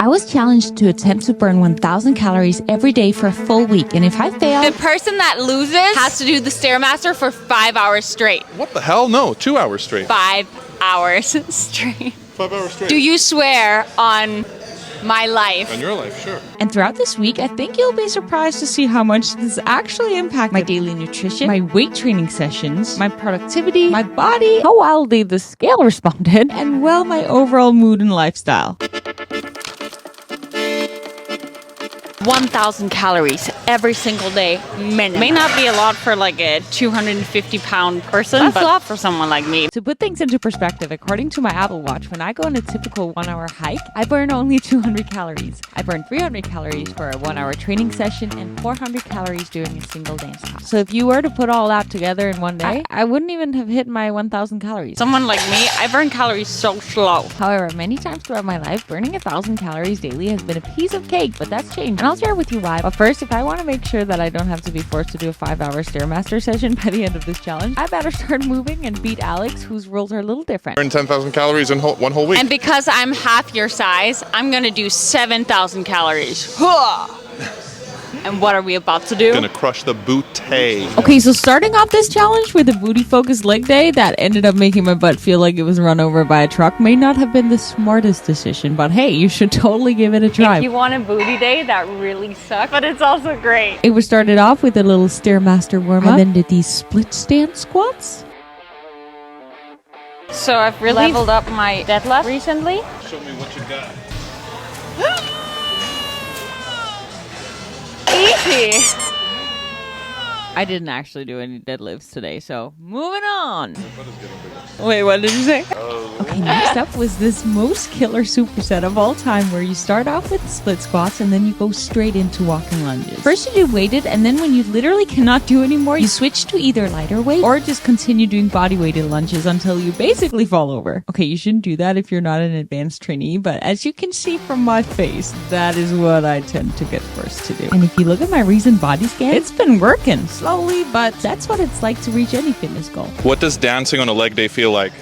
I was challenged to attempt to burn 1,000 calories every day for a full week, and if I fail, the person that loses has to do the Stairmaster for 5 hours straight. What the hell? No, 2 hours straight. 5 hours straight. 5 hours straight. Do you swear on my life? On your life, sure. And throughout this week, I think you'll be surprised to see how much this actually impacted my daily nutrition, my weight training sessions, my productivity, my body, how wildly the scale responded, and well, my overall mood and lifestyle. 1,000 calories every single day, minimum. May not be a lot for like a 250-pound person, that's a lot for someone like me. To put things into perspective, according to my Apple Watch, when I go on a typical 1-hour hike, I burn only 200 calories. I burn 300 calories for a 1-hour training session and 400 calories during a single dance class. So if you were to put all that together in one day, I wouldn't even have hit my 1,000 calories. Someone like me, I burn calories so slow. However, many times throughout my life, burning 1,000 calories daily has been a piece of cake, but that's changed. And I'll share with you why. But first, if I want to make sure that I don't have to be forced to do a 5-hour Stairmaster session by the end of this challenge, I better start moving and beat Alex, whose rules are a little different. Burn 10,000 calories in one whole week. And because I'm half your size, I'm gonna do 7,000 calories. And what are we about to do? Gonna crush the booty. Okay, so starting off this challenge with a booty-focused leg day that ended up making my butt feel like it was run over by a truck may not have been the smartest decision, but hey, you should totally give it a try. If you want a booty day, that really sucks, but it's also great. It was started off with a little Stairmaster warm-up, and then did these split stance squats. So I've really leveled up my deadlift recently. Show me what you got. Easy. I didn't actually do any deadlifts today, so moving on. Wait, what did you say? Okay, next up was this most killer superset of all time where you start off with split squats and then you go straight into walking lunges. First you do weighted, and then when you literally cannot do anymore, you switch to either lighter weight or just continue doing body weighted lunges until you basically fall over. Okay, you shouldn't do that if you're not an advanced trainee, but as you can see from my face, that is what I tend to get forced to do. And if you look at my recent body scan, it's been working. Slowly, but that's what it's like to reach any fitness goal. What does dancing on a leg day feel like?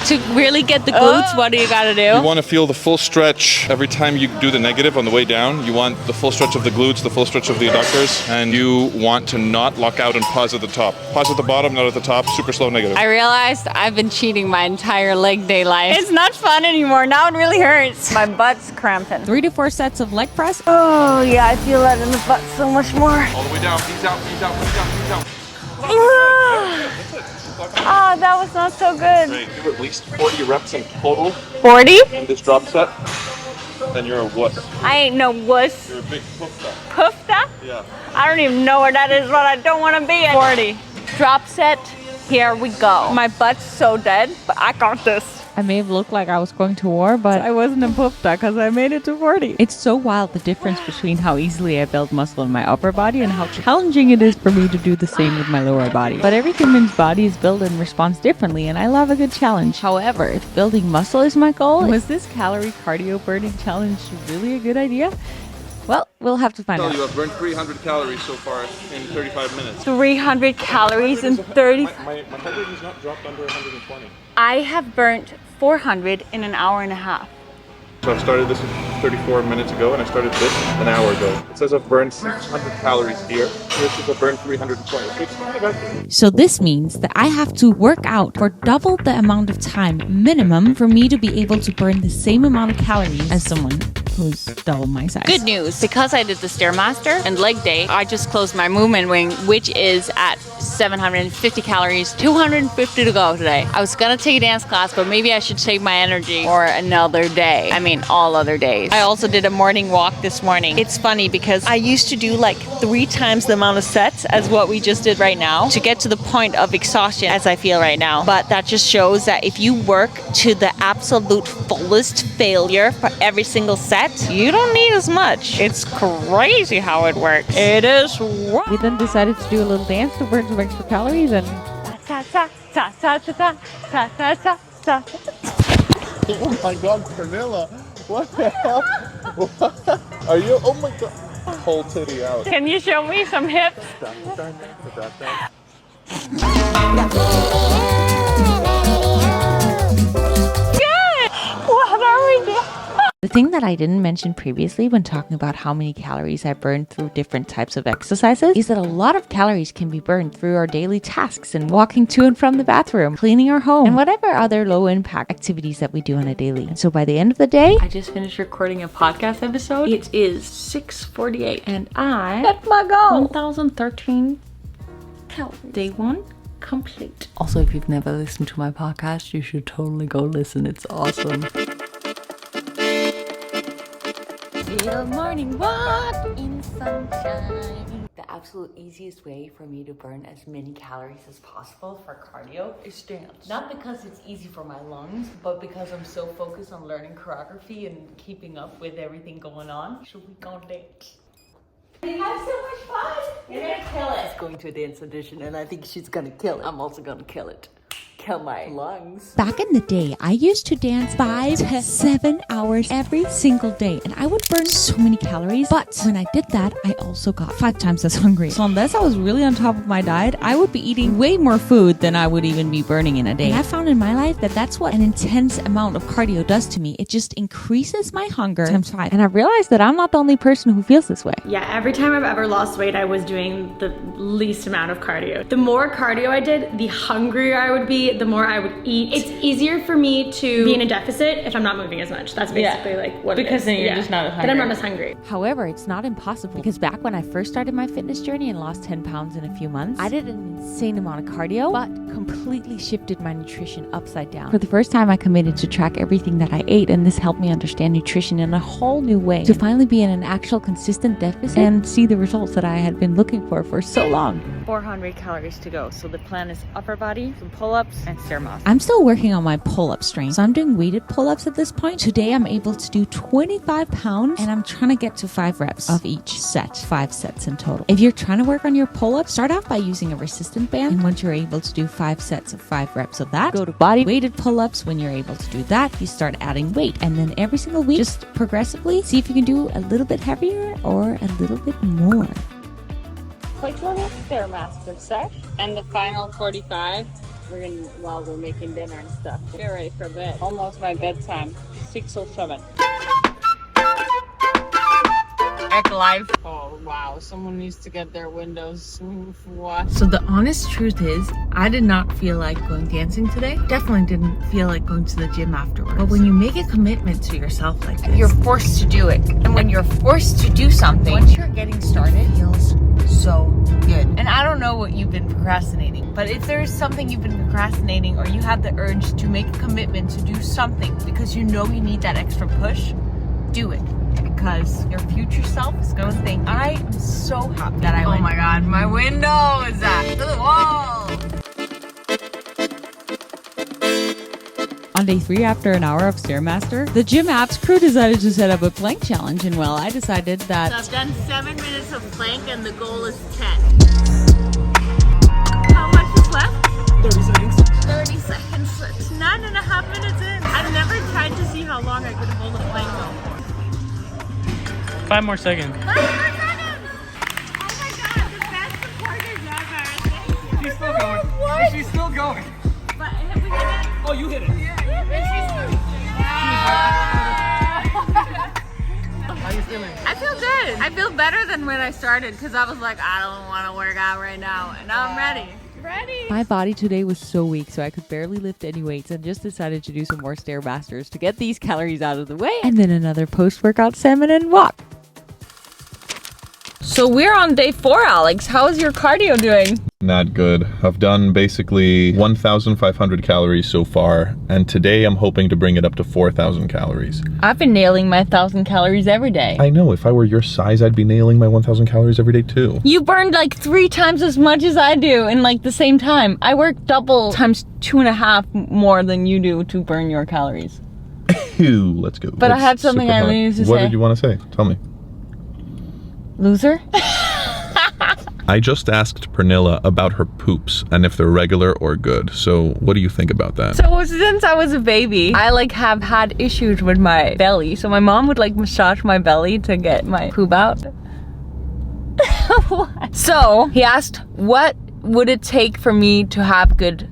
To really get the glutes, what do you gotta do? You want to feel the full stretch every time you do the negative on the way down. You want the full stretch of the glutes, the full stretch of the adductors, and you want to not lock out and pause at the top. Pause at the bottom, not at the top, super slow negative. I realized I've been cheating my entire leg day life. It's not fun anymore. Now it really hurts. My butt's cramping. 3 to 4 sets of leg press. Oh yeah, I feel that in the butt so much more. All the way down, knees out, knees out, knees out, knees out. Oh, that was not so good. Great. Do at least 40 reps in total 40? in this drop set, then you're a wuss. I ain't no wuss. You're a big poofta. Poofta? Yeah. I don't even know where that is, but I don't want to be at 40. Drop set, here we go. My butt's so dead, but I got this. I may have looked like I was going to war, but I wasn't a poofta because I made it to 40. It's so wild, the difference between how easily I build muscle in my upper body and how challenging it is for me to do the same with my lower body. But every human's body is built and responds differently, and I love a good challenge. However, if building muscle is my goal, was this calorie cardio burning challenge really a good idea? Well, we'll have to find out. You have burned 300 calories so far in 35 minutes. 300 calories in 30. My heart rate has not dropped under 120. I have burnt 400 in an hour and a half. So I started this 34 minutes ago, and I started this an hour ago. It says I've burned 600 calories here. This says I've burned 320. So it's not bad. So this means that I have to work out for double the amount of time minimum for me to be able to burn the same amount of calories as someone who's double my size. Good news, because I did the Stairmaster and leg day, I just closed my movement wing, which is at 750 calories, 250 to go today. I was gonna take a dance class, but maybe I should save my energy for another day. I mean, all other days. I also did a morning walk this morning. It's funny because I used to do like 3 times the amount of sets as what we just did right now to get to the point of exhaustion as I feel right now. But that just shows that if you work to the absolute fullest failure for every single set, you don't need as much. It's crazy how it works. It is. We then decided to do a little dance to burn some extra calories and... Oh my God, Pernilla. What the hell? What? Are you? Oh my God. Whole titty out. Can you show me some hips? thing that I didn't mention previously when talking about how many calories I burn through different types of exercises is that a lot of calories can be burned through our daily tasks and walking to and from the bathroom, cleaning our home, and whatever other low impact activities that we do on a daily. And so by the end of the day, I just finished recording a podcast episode. It is 6:48 and I hit my goal. 1013 calories. Day 1 complete. Also, if you've never listened to my podcast, you should totally go listen. It's awesome. Little morning walk in sunshine. The absolute easiest way for me to burn as many calories as possible for cardio is dance. Not because it's easy for my lungs, but because I'm so focused on learning choreography and keeping up with everything going on. Should we go dance? We have so much fun. You're gonna kill it. She's going to a dance audition and I think she's gonna kill it. I'm also gonna kill it. Kill my lungs. Back in the day, I used to dance 5 to 7 hours every single day, and I would burn so many calories. But when I did that, I also got 5 times as hungry. So unless I was really on top of my diet, I would be eating way more food than I would even be burning in a day. And I found in my life that that's what an intense amount of cardio does to me. It just increases my hunger times 5. And I realized that I'm not the only person who feels this way. Yeah, every time I've ever lost weight, I was doing the least amount of cardio. The more cardio I did, the hungrier I would be, the more I would eat. It's easier for me to be in a deficit if I'm not moving as much. That's basically like what it is. Because then you're just not as hungry. Then I'm not as hungry. However, it's not impossible because back when I first started my fitness journey and lost 10 pounds in a few months, I did an insane amount of cardio, but completely shifted my nutrition upside down. For the first time, I committed to track everything that I ate, and this helped me understand nutrition in a whole new way, to finally be in an actual consistent deficit and see the results that I had been looking for so long. 400 calories to go. So the plan is upper body, some pull-ups, and Stairmaster. I'm still working on my pull-up strength, so I'm doing weighted pull-ups at this point. Today I'm able to do 25 pounds and I'm trying to get to 5 reps of each set, 5 sets in total. If you're trying to work on your pull-ups, start out by using a resistant band, and once you're able to do 5 sets of 5 reps of that, go to body weighted pull-ups. When you're able to do that, you start adding weight, and then every single week, just progressively see if you can do a little bit heavier or a little bit more. Quick little Stairmaster set, and the final 45. While we're making dinner and stuff. Get ready for bed. Almost my bedtime. 6:07. Act live. Oh wow, someone needs to get their windows. What? So the honest truth is, I did not feel like going dancing today. Definitely didn't feel like going to the gym afterwards. But when you make a commitment to yourself like this, you're forced to do it. And when you're forced to do something, once you're getting started, it feels so good. And I don't know what you've been procrastinating, but if there is something you've been procrastinating, or you have the urge to make a commitment to do something because you know you need that extra push, do it. Because your future self is going to think, I am so happy that I went. Oh my god, my window is to the wall. On day 3, after an hour of Stairmaster, the gym apps crew decided to set up a plank challenge, and well, I decided that... So I've done 7 minutes of plank and the goal is 10. How much is left? 30 seconds. 30 seconds. It's 9.5 minutes in. I've never tried to see how long I could hold a plank for. 5 more seconds. 5 more seconds! Oh my god, the best supporters ever. Thank you. She's still going. What? She's still going. But have we hit it? Oh, you hit it. How you feeling? I feel good. I feel better than when I started because I was like, I don't want to work out right now. And now I'm ready. My body today was so weak, so I could barely lift any weights, and just decided to do some more Stairmasters to get these calories out of the way, and then another post-workout salmon and walk. So we're on day 4, Alex. How is your cardio doing? Not good. I've done basically 1,500 calories so far, and today I'm hoping to bring it up to 4,000 calories. I've been nailing my 1,000 calories every day. I know, if I were your size, I'd be nailing my 1,000 calories every day too. You burned like 3 times as much as I do in like the same time. I work double times 2.5 more than you do to burn your calories. Ew, let's go. But I had something I needed to say. What did you want to say? Tell me. Loser? I just asked Pernilla about her poops and if they're regular or good. So what do you think about that? So since I was a baby, I like have had issues with my belly. So my mom would like massage my belly to get my poop out. What? So he asked, what would it take for me to have good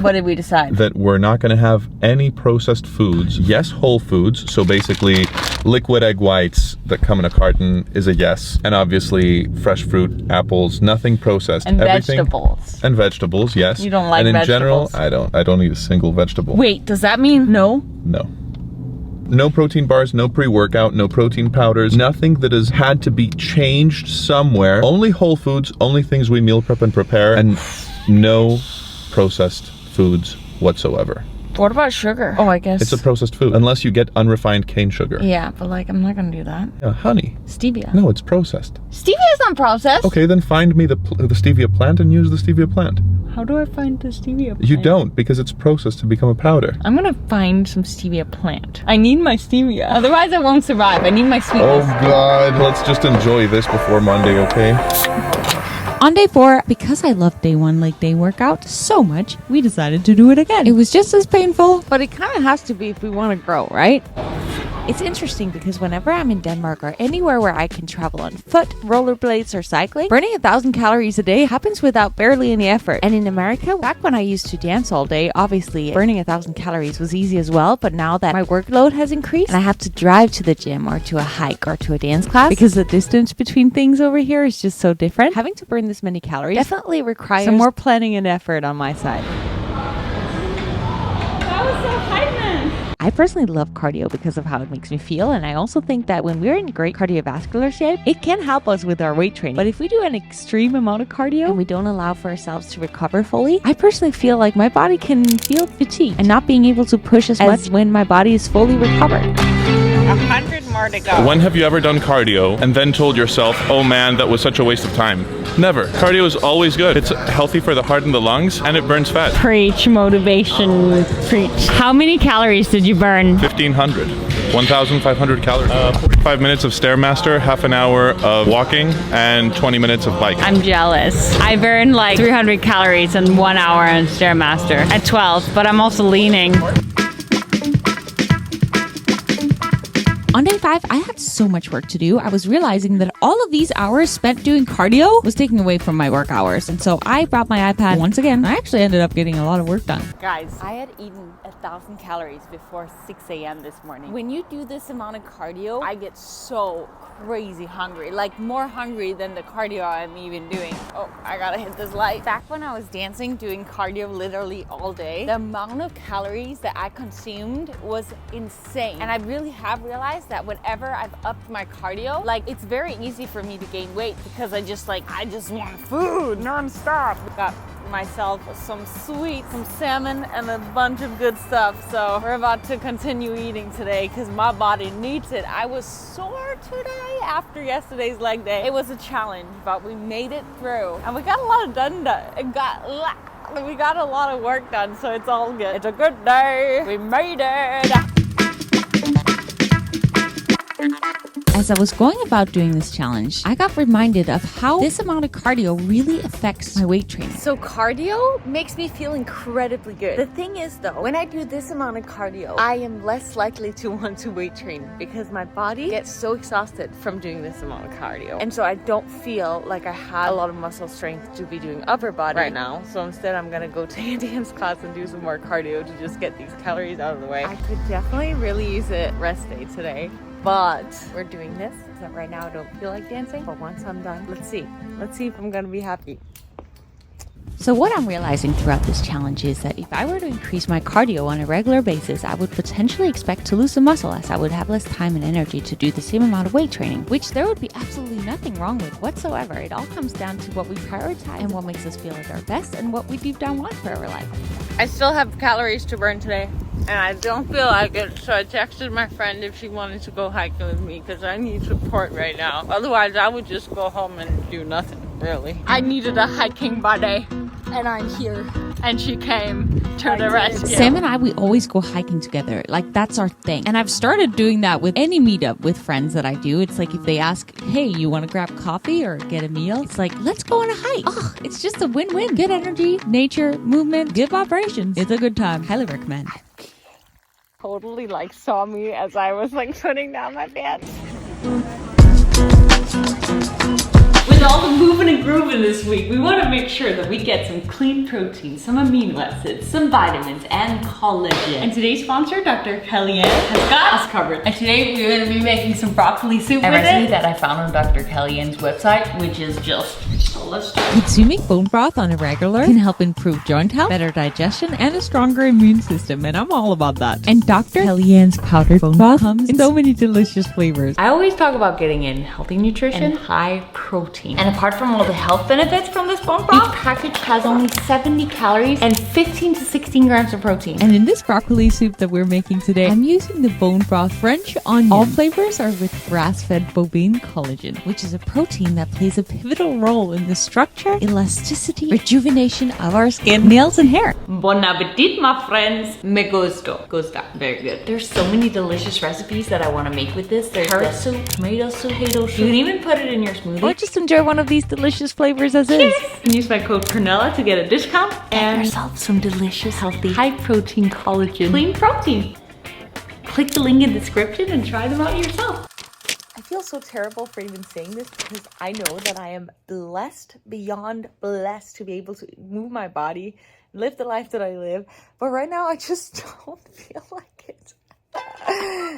What did we decide? That we're not going to have any processed foods. Yes, whole foods. So basically, liquid egg whites that come in a carton is a yes. And obviously, fresh fruit, apples, nothing processed. And everything, vegetables. And vegetables, yes. You don't like vegetables? And in vegetables? general, I don't eat a single vegetable. Wait, does that mean no? No. No protein bars, no pre-workout, no protein powders, nothing that has had to be changed somewhere. Only whole foods, only things we meal prep and prepare, and no processed foods whatsoever. What about sugar? Oh, I guess. It's a processed food, unless you get unrefined cane sugar. Yeah, but like, I'm not gonna do that. Honey. Stevia. No, it's processed. Stevia is not processed. Okay, then find me the stevia plant and use the stevia plant. How do I find the stevia plant? You don't, because it's processed to become a powder. I'm gonna find some stevia plant. I need my stevia. Otherwise, I won't survive. I need my Oh sweetness. God, let's just enjoy this before Monday, okay? On day 4, because I loved day 1 leg day workout so much, we decided to do it again. It was just as painful, but it kind of has to be if we want to grow, right? It's interesting because whenever I'm in Denmark or anywhere where I can travel on foot, rollerblades, or cycling, burning 1,000 calories a day happens without barely any effort. And in America, back when I used to dance all day, obviously burning 1,000 calories was easy as well. But now that my workload has increased and I have to drive to the gym or to a hike or to a dance class because the distance between things over here is just so different, having to burn this many calories definitely requires some more planning and effort on my side. I personally love cardio because of how it makes me feel, and I also think that when we're in great cardiovascular shape, it can help us with our weight training. But if we do an extreme amount of cardio and we don't allow for ourselves to recover fully, I personally feel like my body can feel fatigued and not being able to push as much when my body is fully recovered. 100 more to go. When have you ever done cardio and then told yourself, oh man, that was such a waste of time? Never. Cardio is always good. It's healthy for the heart and the lungs, and it burns fat. Preach, motivation, preach. How many calories did you burn? 1,500. 1,500 calories. 45 minutes of Stairmaster, half an hour of walking, and 20 minutes of bike. I'm jealous. I burned like 300 calories in 1 hour on Stairmaster at 12, but I'm also leaning. On day 5, I had so much work to do. I was realizing that all of these hours spent doing cardio was taking away from my work hours. And so I brought my iPad once again. I actually ended up getting a lot of work done. Guys, I had eaten 1,000 calories before 6 a.m. this morning. When you do this amount of cardio, I get so crazy hungry, like more hungry than the cardio I'm even doing. Oh, I gotta hit this light. Back when I was dancing, doing cardio literally all day, the amount of calories that I consumed was insane. And I really have realized that whenever I've upped my cardio, like it's very easy for me to gain weight because I just want food non-stop. Got myself some sweets, some salmon, and a bunch of good stuff. So we're about to continue eating today because my body needs it. I was sore today after yesterday's leg day. It was a challenge, but we made it through. And we got a lot of we got a lot of work done, so it's all good. It's a good day. We made it. As I was going about doing this challenge, I got reminded of how this amount of cardio really affects my weight training. So cardio makes me feel incredibly good. The thing is though, when I do this amount of cardio, I am less likely to want to weight train because my body gets so exhausted from doing this amount of cardio. And so I don't feel like I have a lot of muscle strength to be doing upper body right now. So instead I'm gonna go take a dance class and do some more cardio to just get these calories out of the way. I could definitely really use a rest day today. But we're doing this because right now I don't feel like dancing. But once I'm done, let's see if I'm gonna be happy. So what I'm realizing throughout this challenge is that if I were to increase my cardio on a regular basis, I would potentially expect to lose some muscle as I would have less time and energy to do the same amount of weight training, which there would be absolutely nothing wrong with whatsoever. It all comes down to what we prioritize and what makes us feel at our best and what we deep down want for our life. I still have calories to burn today, and I don't feel like it, so I texted my friend if she wanted to go hiking with me because I need support right now. Otherwise, I would just go home and do nothing, really. I needed a hiking buddy, and I'm here. And she came to the rescue. Sam and I, we always go hiking together. Like, that's our thing. And I've started doing that with any meetup with friends that I do. It's like if they ask, hey, you want to grab coffee or get a meal? It's like, let's go on a hike. Oh, it's just a win-win. Good energy, nature, movement, good vibrations. It's a good time. Highly recommend. Totally saw me as I was putting down my pants. With all the moving and grooving this week, we want to make sure that we get some clean protein, some amino acids, some vitamins, and collagen. And today's sponsor, Dr. Kellyanne, has got us covered. And today we're going to be making some broccoli soup with recipe that I found on Dr. Kellyanne's website, which is just delicious. Consuming bone broth on a regular can help improve joint health, better digestion, and a stronger immune system, and I'm all about that. And Dr. Kellyanne's powdered bone broth comes in so many delicious flavors. I always talk about getting in healthy nutrition and high protein. And apart from all the health benefits from this bone broth, each package has only 70 calories and 15 to 16 grams of protein. And in this broccoli soup that we're making today, I'm using the bone broth French onion. All flavors are with grass-fed bovine collagen, which is a protein that plays a pivotal role in the structure, elasticity, rejuvenation of our skin, nails, and hair. Bon appetit, my friends. Me gusto. Gusta. Very good. There's so many delicious recipes that I want to make with this. There's carrot soup, tomato soup, potato soup. You can even put it in your smoothie. Or just enjoy one of these delicious flavors as is. You can use my code Pernella to get a discount and yourself some delicious, healthy, high-protein collagen, clean protein. Click the link in the description and try them out yourself. I feel so terrible for even saying this because I know that I am blessed, beyond blessed, to be able to move my body, live the life that I live. But right now, I just don't feel like it.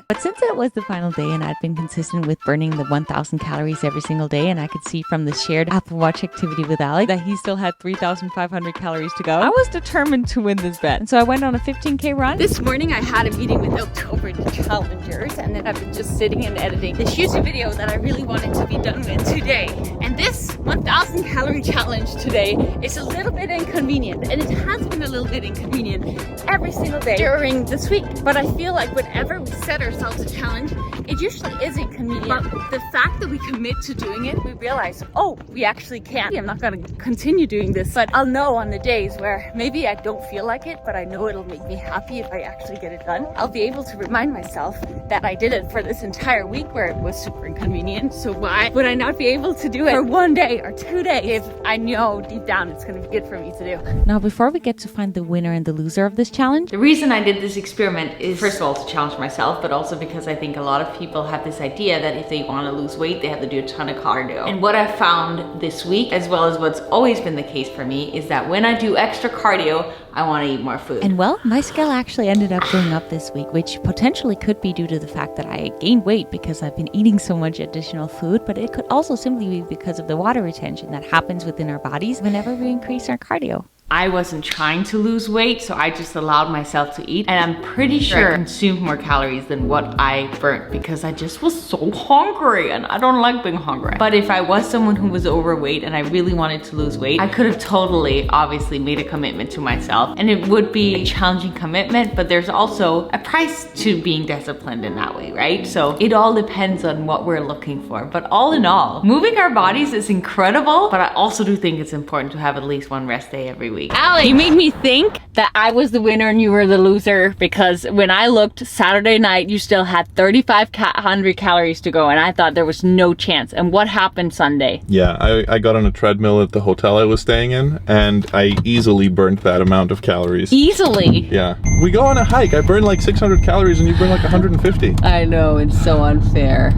But since it was the final day and I'd been consistent with burning the 1,000 calories every single day, and I could see from the shared Apple Watch activity with Alex that he still had 3,500 calories to go, I was determined to win this bet. And so I went on a 15K run. This morning I had a meeting with October challengers, and then I've been just sitting and editing this YouTube video that I really wanted to be done with today. And this 1,000 calorie challenge today is a little bit inconvenient, and it has been a little bit inconvenient every single day during this week. But I feel like whenever we set ourselves a challenge, it usually is inconvenient. But the fact that we commit to doing it, we realize, oh, we actually can. I'm not going to continue doing this, but I'll know on the days where maybe I don't feel like it, but I know it'll make me happy if I actually get it done. I'll be able to remind myself that I did it for this entire week where it was super inconvenient. So why would I not be able to do it for one day or 2 days if I know deep down it's going to be good for me to do? Now, before we get to find the winner and the loser of this challenge, the reason I did this experiment is, first of all, to challenge myself, but also because I think a lot of people have this idea that if they want to lose weight, they have to do a ton of cardio. And what I found this week, as well as what's always been the case for me, is that when I do extra cardio, I want to eat more food. And well, my scale actually ended up going up this week, which potentially could be due to the fact that I gained weight because I've been eating so much additional food, but it could also simply be because of the water retention that happens within our bodies whenever we increase our cardio. I wasn't trying to lose weight, so I just allowed myself to eat, and I'm pretty sure I consumed more calories than what I burnt because I just was so hungry, and I don't like being hungry. But if I was someone who was overweight and I really wanted to lose weight, I could have totally, obviously, made a commitment to myself, and it would be a challenging commitment, but there's also a price to being disciplined in that way, right? So it all depends on what we're looking for. But all in all, moving our bodies is incredible, but I also do think it's important to have at least one rest day every week. Allie, you made me think that I was the winner and you were the loser, because when I looked Saturday night, you still had 3,500 calories to go, and I thought there was no chance. And what happened Sunday? Yeah, I got on a treadmill at the hotel I was staying in, and I easily burnt that amount of calories. Easily? Yeah. We go on a hike. I burn like 600 calories and you burn like 150. I know, it's so unfair.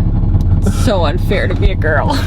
So unfair to be a girl.